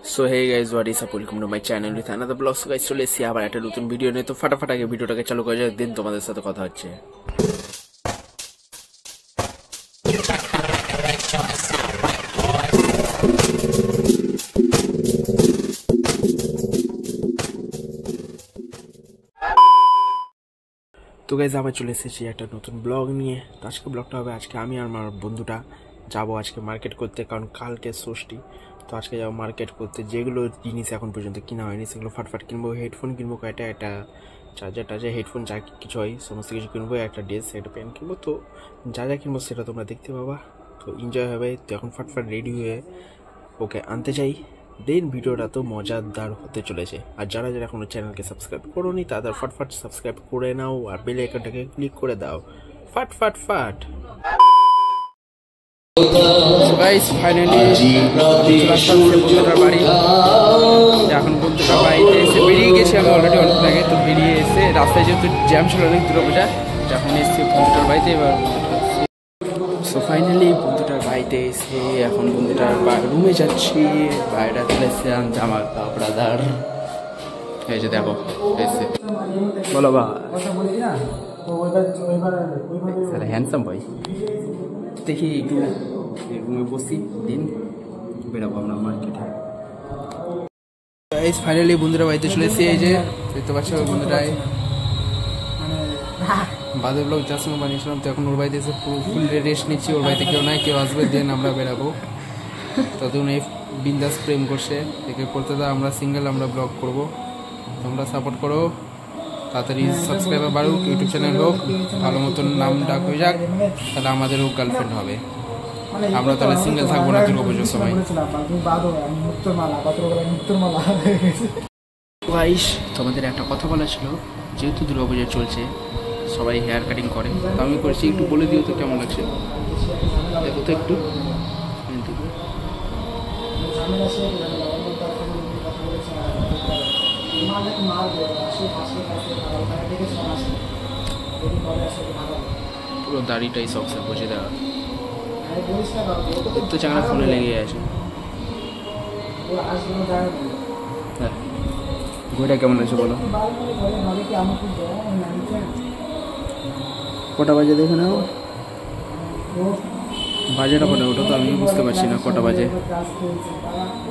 So hey guys what is up, welcome to my channel with another blog. So guys চলে এসেছি আবার একটা নতুন ভিডিও নিয়ে। তো ফাটাফাট আগে ভিডিওটাকে চালু করে যাক, দিন তোমাদের সাথে কথা হচ্ছে। তো গাইজ আবার চলে এসেছি একটা নতুন ব্লগ নিয়ে। তো আজকে ব্লগটা হবে, আজকে আমি আর আমার বন্ধুটা যাবো আজকে মার্কেট করতে, কারণ কালকে ষষ্ঠী। তো আজকে যাবো মার্কেট করতে, যেগুলো জিনিস এখন পর্যন্ত কিনা হয়নি সেগুলো ফাটফাট কিনবো। হেডফোন কিনবো কয়টা, একটা চার্জার টার্জার, হেডফোন যা কিছু হয় সমস্ত কিছু কিনবো, একটা ড্রেস একটা প্যান্ট কিনবো। তো যা যা কিনবো সেটা তোমরা দেখতে পাবা, তো এনজয় হবে। তো এখন ফাটফাট রেডি হয়ে ওকে আনতে চাই। দেন ভিডিওটা তো মজাদার হতে চলেছে। আর যারা যারা এখনো চ্যানেলকে সাবস্ক্রাইব করোনি তাদের ফাটফাট সাবস্ক্রাইব করে নাও আর বেল আইকনটাকে ক্লিক করে দাও। ফাট ফাট ফাট। গাইস ফাইনালি বন্ধুটার বাড়ি, এখন বন্ধুটার বাড়িতে এসে বেরিয়ে গেছি আমি অলরেডি অনেক আগে। তো বেরিয়ে এসে রাস্তায় যেহেতু জ্যাম ছিল অনেক দুর্গাপূজা, এখন এসেছি বন্ধুটার বাড়িতে। এবার সো ফাইনালি বন্ধুটার বাড়িতে এসে এখন বন্ধুটার রুমে যাচ্ছি। বাইরে চলে এসে জামা কাপড়াদার এই যে দেখো এসে বলো বা হ্যান্ডসাম বয়। দেখি একটু রুমে বসি, দিন বেরোবো আমরা মার্কেটে। ফাইনালি বন্ধুরা বাড়িতে চলে এসে এই যে দেখতে পাচ্ছ বন্ধুটাই বাদে ব্লগ যার সঙ্গে বানিয়েছিলাম। তো এখন ওর বাড়িতে এসে পুরো ফুল রেস্ট নিচ্ছি। ওর বাড়িতে কেউ নাই, কেউ আসবে দেন আমরা বেরাবো। ততক্ষণ এই বিন্দাস প্রেম করছে, একে করতে দাও। আমরা সিঙ্গেল, আমরা ব্লগ করবো, তোমরা সাপোর্ট করো। তাড়াতাড়ি সাবস্ক্রাইবার বাড়ুক, ইউটিউব চ্যানেল হোক, ভালো মতন নাম ডাক হয়ে যাক, তাহলে আমাদেরও গার্লফ্রেন্ড হবে। আমরা তাহলে সিঙ্গেল থাকবো না দুর্গাপুজোর সময়। গাইস তোমাদের একটা কথা বলা ছিল, যেহেতু দুর্গাপুজো চলছে সবাই হেয়ার কাটিং করে, তো আমি করছি। একটু বলে দিও তো কেমন লাগছে, দেখো তো একটু। পুরো দাড়িটাই সবসে বুঝে দেওয়া, একটু চাংড়া ফোনে লেগে আছে। হ্যাঁ ঘড়িটা কেমন আছে বলো? কটা বাজে দেখে নাও, বাজেটা কটা ওটা তো আমি বুঝতে পারছি না কটা বাজে।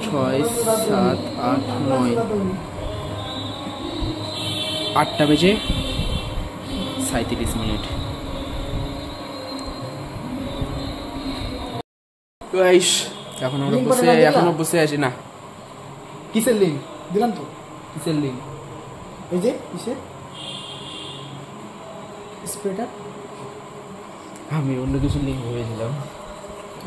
6, 7, 8, 9, 8টা বেজে 37 মিনিট। এখন আমরা এখনো বসে আছি না। কিসের লিঙ্ক দিলাম তো? কিসের লিঙ্ক? এই যে কিসের স্প্রেটা, আমি অন্য কিছু লিঙ্ক ভেবেছিলাম।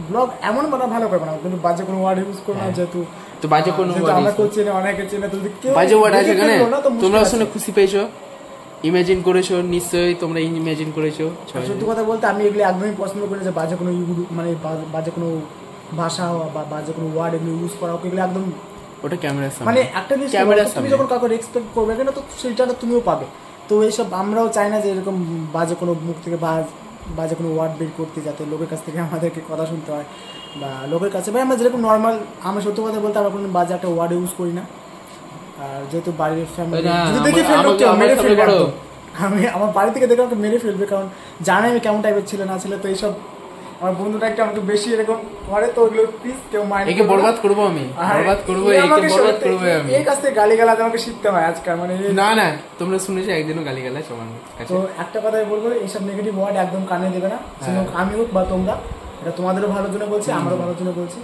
ব্লগ এমন বানা ভালো করবে না, কিন্তু বাজে কোনো ওয়ার্ড ইউজ করো না। যেহেতু তো বাজে কোনো আমরা করছি না, অনেকে চেনে, তো বাজে ওয়ার্ড আছে এখানে। তোমরা শুনে খুশি পেয়েছো, ইমাজিন করেছো, নিশ্চয়ই তোমরা ইমাজিন করেছো। সত্যি কথা বলতে আমি এগুলো একদমই পছন্দ করি, যে বাজে কোনো মানে বাজে কোনো ভাষা বা বাজে কোনো ওয়ার্ড এগুলো ইউজ করা, এগুলো একদম ওটা ক্যামেরার সামনে, মানে একটা জিনিস তুমি যখন কাউকে এক্সপেক্ট করবে কেন, তো সেটা তুমিও পাবে। তো এইসব আমরাও চাই না যে এরকম বাজে কোনো মুখ থেকে বাজে কোনো ওয়ার্ড বের করতে, যাতে লোকের কাছ থেকে আমাদেরকে কথা শুনতে হয় বা লোকের কাছে ভাই আমরা যেরকম নর্মাল। আমরা সত্যি কথা বলতে আমরা কোনো বাজে একটা ওয়ার্ড ইউজ করি না। আর যেহেতু বাড়ির ফ্যামিলি দেখে মেরে ফেলবে, আমি আমার বাড়ি থেকে দেখে আমাকে মেরে ফেলবে, কারণ জানে আমি কেমন টাইপের ছেলে না ছেলে। তো এইসব আমার বন্ধুটা একটা আমাকে বেশি এরকম করে, তো ওগুলো প্লিজ কেউ মাইন্ড একে বরবাদ করবো আমি, বরবাদ করবো, একে বরবাদ করবো আমি। এই কাছ থেকে গালিগালাজ আমাকে শিখতে হয় আজকাল, মানে না না তোমরা শুনেছো একদিনও গালিগালাজ আমার কাছে। তো একটা কথাই বলবো, এইসব নেগেটিভ ওয়ার্ড একদম কানে দেবে না, আমি হোক বা তোমরা। এটা তোমাদেরও ভালোর জন্য বলছি, আমারও ভালোর জন্য বলছি।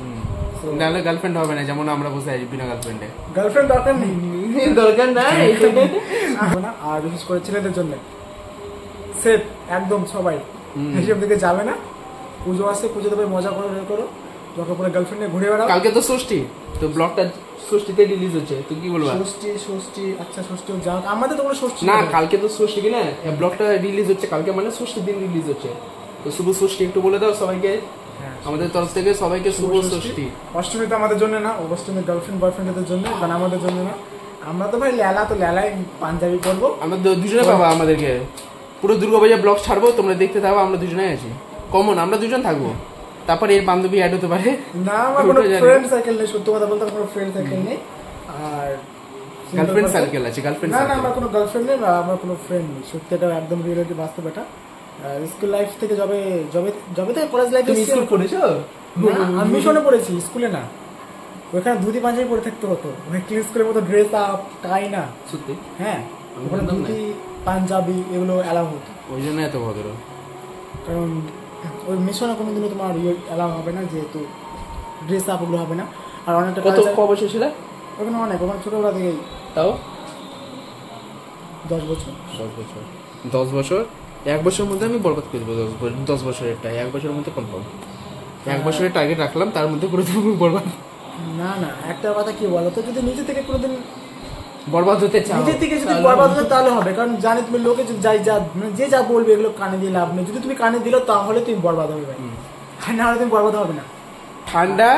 নাহলে গার্লফ্রেন্ড হবে না, যেমন আমরা বসে আছি বিনা গার্লফ্রেন্ডে। গার্লফ্রেন্ড দরকার নেই, দরকার নাই। আর বিশেষ করে ছেলেদের জন্য সেফ একদম, সবাই এইসব দিকে যাবে না। পুজো আসে, পুজো দেবে, মজা করো, যখন পরে গার্লফ্রেন্ড নিয়ে ঘুরে বেড়াও। কালকে তো ষষ্ঠী, তো ব্লগটা ষষ্ঠীতে রিলিজ হচ্ছে, তো কি বলবো? ষষ্ঠী আচ্ছা ষষ্ঠী যাও, আমাদের তো কোনো ষষ্ঠী না, কালকে তো ষষ্ঠী কিনা, ব্লগটা রিলিজ হচ্ছে কালকে, মানে ষষ্ঠীর দিন রিলিজ হচ্ছে। তো শুভ ষষ্ঠী একটু বলে দাও সবাইকে, আমাদের তরফ থেকে সবাইকে শুভ ষষ্ঠী। অষ্টমী তো আমাদের জন্য না, অষ্টমী গার্লফ্রেন্ড বয়ফ্রেন্ডদের জন্য, কারণ আমাদের জন্য না। আমরা তো ভাই লেলা, তো লেলাই পাঞ্জাবি পরবো, আমরা দুজনে পাবা আমাদেরকে। পুরো দুর্গাপূজা ব্লগ ছাড়বো, তোমরা দেখতে থাকো, আমরা দুজনেই আছি কমন, আমরা দুজন থাকবো। তারপর এর বান্ধবী অ্যাড হতে পারে। না আমার কোনো ফ্রেন্ড সার্কেল নেই, সত্যি কথা বলতে আমার কোনো ফ্রেন্ড সার্কেল নেই। আর গার্লফ্রেন্ড সার্কেল আছে? গার্লফ্রেন্ড না না আমার কোনো গার্লফ্রেন্ড নেই, আমার কোনো ফ্রেন্ড নেই, সত্যি এটা একদম রিয়েলিটি বাস্তব এটা। স্কুল লাইফ থেকে যবে যবে যবে থেকে কলেজ লাইফে স্কুল পড়েছো? আমি মিশনে পড়েছি, স্কুলে না। ওখানে ধুতি পাঞ্জাবি পরে থাকতে হতো, ক্লিন স্কুলের মতো ড্রেস আপ টাই না। সত্যি? হ্যাঁ ওখানে ধুতি পাঞ্জাবি এগুলো অ্যালাউ হতো, ওই জন্য এত ভদ্র। কারণ ওই মিশনে কোনোদিনও তোমার অ্যালাউ হবে না, যেহেতু ড্রেস আপ ওগুলো হবে না। আর অনেকটা ক বছর ছিল ওখানে? অনেক, ওখানে ছোটবেলা থেকেই। তাও 10 বছর। 10 বছর 1 বছরের মধ্যে আমি বরবাদ করে দেবো। 10 বছরেরটা 1 বছরের মধ্যে কনফার্ম। 1 বছরের টার্গেট রাখলাম, তার মধ্যে করে দেবো বরবাদ। না না একটা কথা কি বলতো, যদি নিজে থেকে কোনোদিন বরবাদ হতে চাও, নিজে থেকে যদি বরবাদ হতে তাহলে হবে। কারণ জানি তুমি লোকে যাই যা যে যা বলবে এগুলো কানে দিয়ে লাভ নেই। যদি তুমি কানে দিলো তাহলে তুমি বরবাদ হবে ভাই, আর না হলে তুমি বরবাদ হবে না। ঠান্ডা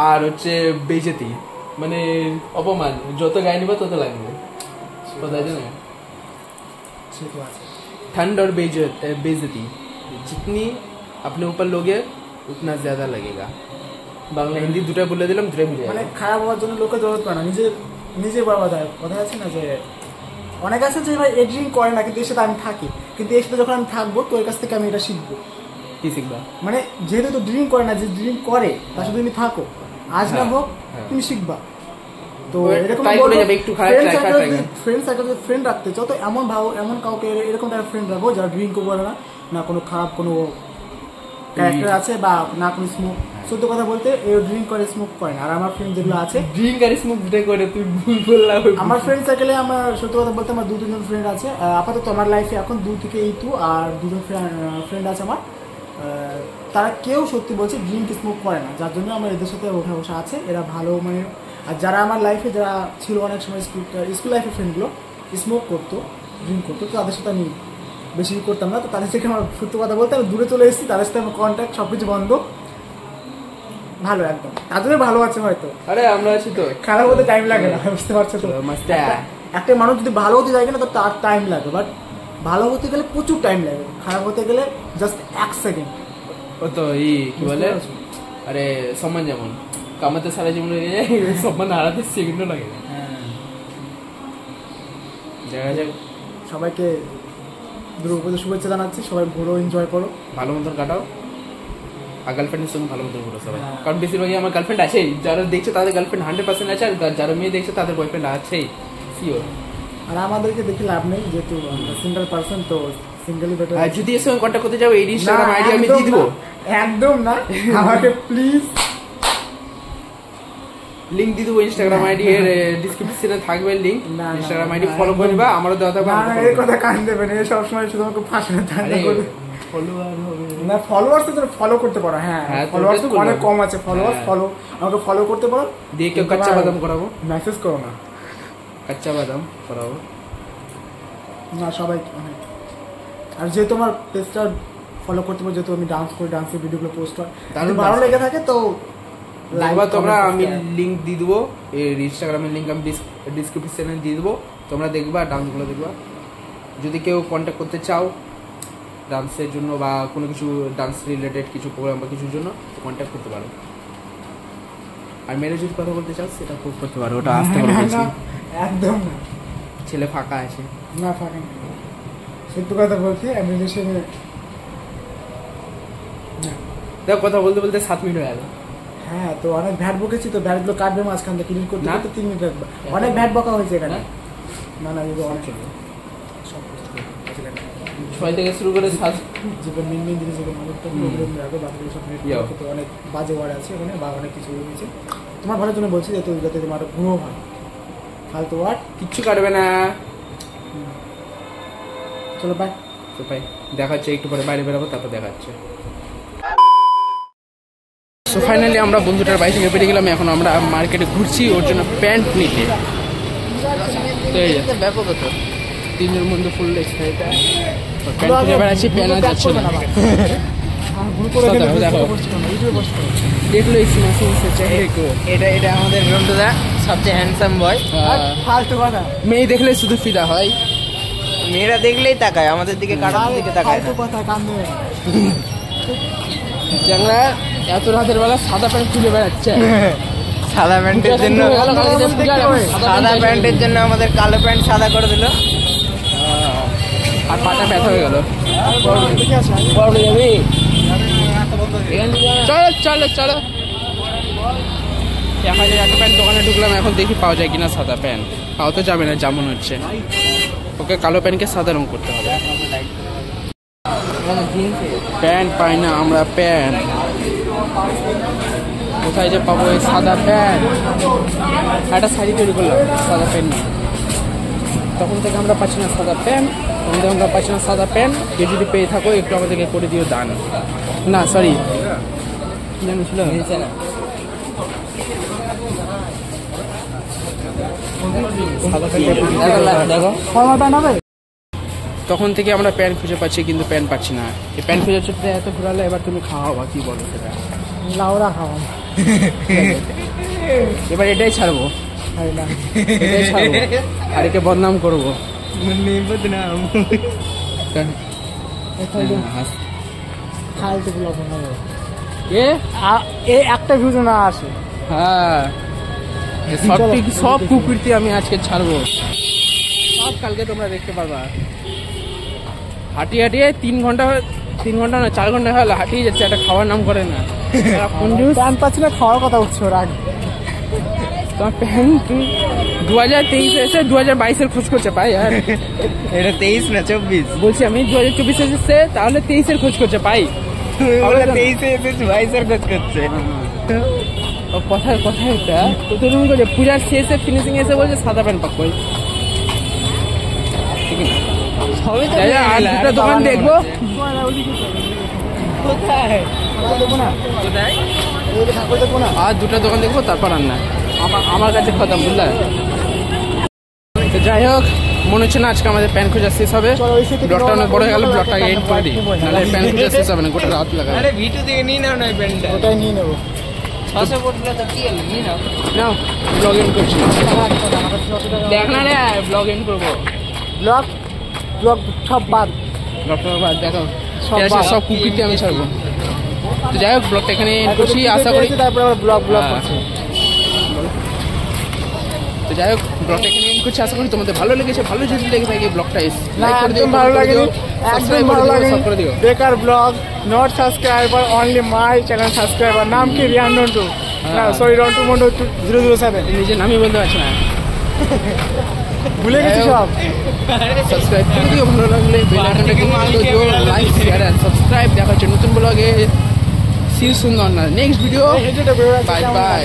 আর হচ্ছে বেজেতি, মানে অপমান, যত গায়ে নিবা তত লাগবে। কোথায় জানো? ठंड और बेइज्जती जितनी अपने ऊपर लोगे उतना ज्यादा लगेगा। বাংলা হিন্দি দুটো বলে দিলাম, দুটো বুঝে মানে খারাপ হওয়ার জন্য লোকে জরুরত পড়ে না, নিজে নিজে বরবাদ হয়। কথা আছে না যে অনেক আছে যে ভাই এডিটিং করে না, কিন্তু এর সাথে আমি থাকি, কিন্তু এর সাথে যখন আমি থাকবো তো এর কাছ থেকে আমি এটা শিখবো। কি শিখবা? মানে যেহেতু তো ড্রিঙ্ক করে না, যে ড্রিঙ্ক করে তার সাথে তুমি থাকো, আজ না হোক তুমি শিখবা। তো এরকম ফ্রেন্ড সার্কেল ফ্রেন্ড রাখতে চাও তো এমন ভাবো, এমন কাউকে এরকম টাইপের ফ্রেন্ড রাখবো যারা ড্রিঙ্কও করে না, না কোনো খারাপ কোনো ক্যারেক্টার আছে বা না কোনো স্মোক। সত্যি কথা বলতে ড্রিঙ্ক করে স্মোক করে না। আর আমার ফ্রেন্ড যেগুলো আছে ড্রিঙ্ক আর স্মোক দুটো করে, তুই ভুল বললাম। আমার ফ্রেন্ড সার্কেলে আমার সত্যি কথা বলতে আমার 2-3 ফ্রেন্ড আছে আপাতত আমার লাইফে এখন 2 থেকে 2 আর 2 ফ্রেন্ড আছে আমার। তারা কেউ সত্যি বলছে ড্রিঙ্ক স্মোক করে না, যার জন্য আমার এদের সাথে ওঠা বসা আছে। এরা ভালো মানে, আর যারা আমার লাইফে যারা ছিল অনেক সময় স্কুল লাইফের ফ্রেন্ডগুলো স্মোক করতো, ড্রিঙ্ক করতো, তো তাদের সাথে আমি বেশি করতাম না। তো তাদের থেকে আমার সত্যি কথা বলতে আমি দূরে চলে এসেছি, তাদের সাথে আমার কন্ট্যাক্ট সব কিছু বন্ধ। ভালো একদম, তাদের ভালো আছে হয়তো। আরে আমরা আছি তো, খারাপ হতে টাইম লাগে না, বুঝতে পারছো তো? একটা মানুষ যদি ভালো হতে যায় না তো তার টাইম লাগে, বাট ভালো হতে গেলে প্রচুর টাইম লাগে, খারাপ হতে গেলে জাস্ট 1 সেকেন্ড। ও তো কি বলে, আরে সম্মান যেমন কামাতে সারা জীবন লেগে যায়, সম্মান হারাতে সেকেন্ডও লাগে না। দেখা যাক, সবাইকে দুর্গাপুজোর শুভেচ্ছা জানাচ্ছি। সবাই ঘুরো, এনজয় করো, ভালো মতন কাটাও। আর গার্লফ্রেন্ডের সঙ্গে ভালো মতন ঘুরো সবাই, কারণ বেশিরভাগই আমার গার্লফ্রেন্ড আছেই। যারা দেখছে তাদের গার্লফ্রেন্ড 100% আছে, আর যারা মেয়ে দেখছে তাদের বয়ফ্রেন্ড আছেই শিওর। আর আমাদেরকে দেখে লাভ নেই, যেহেতু সিঙ্গেল পারসন, তো সিঙ্গেলই বেটার। আর যদি এর সঙ্গে কন্ট্যাক্ট করতে যাও, এই ইনস্টাগ্রাম আইডি আমি দিয়ে দিব। একদম না, আমাকে প্লিজ লিংক দিয়ে দেবো। ইনস্টাগ্রাম আইডি এর ডেসক্রিপশনে থাকবে লিংক। ইনস্টাগ্রাম আইডি ফলো করে নিবা, আমারও দেওয়া থাকবে। না এই কথা কান দেবে না, সব সময় শুধু আমাকে ফাঁসানো ঠান্ডা করে। ফলোয়ার হবে না, ফলোয়ার্স তো ফলো করতে পারো। হ্যাঁ ফলোয়ার্স তো অনেক কম আছে, ফলোয়ার্স ফলো আমাকে ফলো করতে পারো। দিয়ে কেউ কাচ্চা বাদাম করাবো, মেসেজ করো না, কাচ্চা বাদাম করাবো না সবাই। আর যেহেতু আমার পেজটা ফলো করতে পারো, যেহেতু আমি ডান্স করি, ডান্সের ভিডিওগুলো পোস্ট হয়, যদি ভালো লেগে থাকে তো দেখবা তোমরা। আমি লিংক দিয়ে দেবো, এর ইনস্টাগ্রামের লিংক আমি ডিসক্রিপশনে দিয়ে দেবো, তোমরা দেখবা, ডান্সগুলো দেখবা। যদি কেউ কন্ট্যাক্ট করতে চাও ডান্সের জন্য বা কোনো কিছু ডান্স রিলেটেড কিছু প্রোগ্রাম বা কিছুর জন্য, তো কন্ট্যাক্ট করতে পারো। আর মেরে যদি কথা বলতে চাও সেটা খুব করতে পারো, ওটা আসতে পারো। একদম না, ছেলে ফাঁকা আছে না, ফাঁকা নেই। সত্যি কথা বলতে আমি দেখো কথা বলতে বলতে 7 মিনিট হয়ে গেল। হ্যাঁ তো অনেক ভ্যাট বকেছি, তো ভ্যাটগুলো কাটবে মাঝখান থেকে, ক্লিন করতে করতে 3 মিনিট লাগবে। অনেক ভ্যাট বকা হয়েছে এখানে। না না এগুলো অনেক ছয় থেকে শুরু করে যেগুলো মেন মেন জিনিস, যেগুলো বাকি সব নেট অনেক বাজে ওয়ার্ড আছে এখানে, বা অনেক কিছু হয়েছে। তোমার ভালোর জন্য বলছি, যাতে তোমার গ্রো হয়। ফালতু ওয়ার্ড কিচ্ছু কাটবে না। চলো বাই। তো ভাই দেখা হচ্ছে একটু পরে, বাইরে বেরোবো, তারপর দেখা হচ্ছে। সো ফাইনালি আমরা বন্ধুটার বাড়ি থেকে বেরিয়ে গেলাম। এখন আমরা মার্কেটে ঘুরছি ওর জন্য প্যান্ট নিতে। তো এই ব্যাপক তো 3 জন বন্ধু ফুল এক্সাইটেড, প্যান্ট কিনে বেড়াচ্ছি, প্যান্ট আর যাচ্ছে না। দেখলো এটা আমাদের রন্টুদা, সবচেয়ে হ্যান্ডসাম বয়। ফালতু কথা, মেয়ে দেখলে শুধু ফিদা হয়, মেয়েরা দেখলেই তাকায় আমাদের দিকে, কাটার দিকে তাকায়। ফালতু কথা কান দেবে। চ্যাংরা এত রাতের বেলা সাদা প্যান্ট খুলে বেড়াচ্ছে। সাদা প্যান্টের জন্য সাদা প্যান্টের জন্য আমাদের কালো প্যান্ট সাদা করে দিল, আর পাটা ব্যথা হয়ে গেল। চলো চলো চলো, 1000 একটা প্যান্ট দোকানে ঢুকলাম, এখন দেখি পাওয়া যায় কিনা সাদা প্যান্ট। পাওয়া তো যাবে না, যেমন হচ্ছে ওকে কালো প্যান্টকে সাদা রং করতে হবে। প্যান্ট পাই না আমরা, প্যান্ট কোথায় যে পাবো এই সাদা প্যান্ট? একটা শাড়ি তৈরি করলাম সাদা প্যান্ট নিয়ে, তখন থেকে আমরা পাচ্ছি না সাদা প্যান্ট, তখন থেকে আমরা পাচ্ছি না সাদা প্যান্ট। কেউ যদি পেয়ে থাকো একটু আমাদেরকে করে দিও দান। না সরি, কি জানি ছিল দেখো ফর্মাল প্যান্ট হবে। তখন থেকে আমরা প্যান্ট খুঁজে পাচ্ছি, কিন্তু প্যান্ট পাচ্ছি না। এই প্যান্ট খুঁজে চলতে এত ঘুরালে, এবার তুমি খাওয়া বা কি বলো সেটা? লাউরা খাওয়া এবার এটাই ছাড়বো, এটাই ছাড়বো, আর একে বদনাম করবো। ফালতু ব্লগ বানাবো। এ এই একটা ভিউ না আসে। হ্যাঁ, সব কুকুরটি আমি আজকে ছাড়বো, সব কালকে তোমরা দেখতে পারবা। হাঁটিয়ে হাঁটিয়ে 3 ঘন্টা না 4 ঘন্টা হলো হাঁটিয়ে যাচ্ছে, একটা খাওয়ার নাম করে না। প্যান্ট পাচ্ছি না, খাওয়ার কথা উঠছে ওর আগে। তোমার প্যান্ট 2023 এসে 2022-এর খোঁজ করছে পাই। আর এটা 23 না 24 বলছি আমি, 2024 এসেছে তাহলে 23-এর খোঁজ করছে পাই। 23-এ এসেছে 22-এর খোঁজ করছে। কথায় এটা তো তুমি বলছে পূজার শেষে ফিনিশিং এসে বলছে সাদা প্যান্ট পাক কই। আর দুটো দোকান দেখবো, আর দুটো দোকান দেখবো, তারপর রান্না আমার কাছে খতম, বুঝলে? তো যাই হোক, মনে হচ্ছে না আজকে আমাদের প্যান্ট খোঁজা শেষ হবে। ব্লগটা অনেক বড় হয়ে গেল, ব্লগটা এন্ড করে দিই, নাহলে প্যান্ট খোঁজা শেষ হবে না, গোটা রাত লাগাবে। আরে ভিডিও থেকে নিয়ে নাও না প্যান্টটা, ওটাই নিয়ে নেবো। 600 পড়লো তো কি হলো, নিয়ে নাও। নাও ব্লগ এন্ড করছি, দেখ না রে, ব্লগ এন্ড করবো। ব্লগ সব বাদ, ব্লগটা বাদ, দেখো সব সব কুকিতে আমি ছাড়বো। তো যাই হোক, ব্লগটা এখানে এন্ড করছি, আশা করি। তারপরে ব্লগ করছি। তো যাই হোক, ব্লগটা এখানে এন্ড করছি, আশা করি তোমাদের ভালো লেগেছে। ভালো যদি লেগে থাকে ব্লগটা লাইক করে দিও, একদম ভালো লাগেনি, একদম ভালো লাগেনি। করে দিও। বেকার blog, not subscriber, only my channel subscriber. নাম কি? রিয়ান রন্টু, না সরি রন্টু মন্ডু 007। নিজের নামই বলতে পারছি না, ভুলে গেছি সব। সাবস্ক্রাইব করে দিও, ভালো লাগলে বেল আইকনটা ক্লিক করে দিও, লাইক শেয়ার এন্ড সাবস্ক্রাইব। দেখা হচ্ছে নতুন ব্লগে, see you soon on next video. Bye by.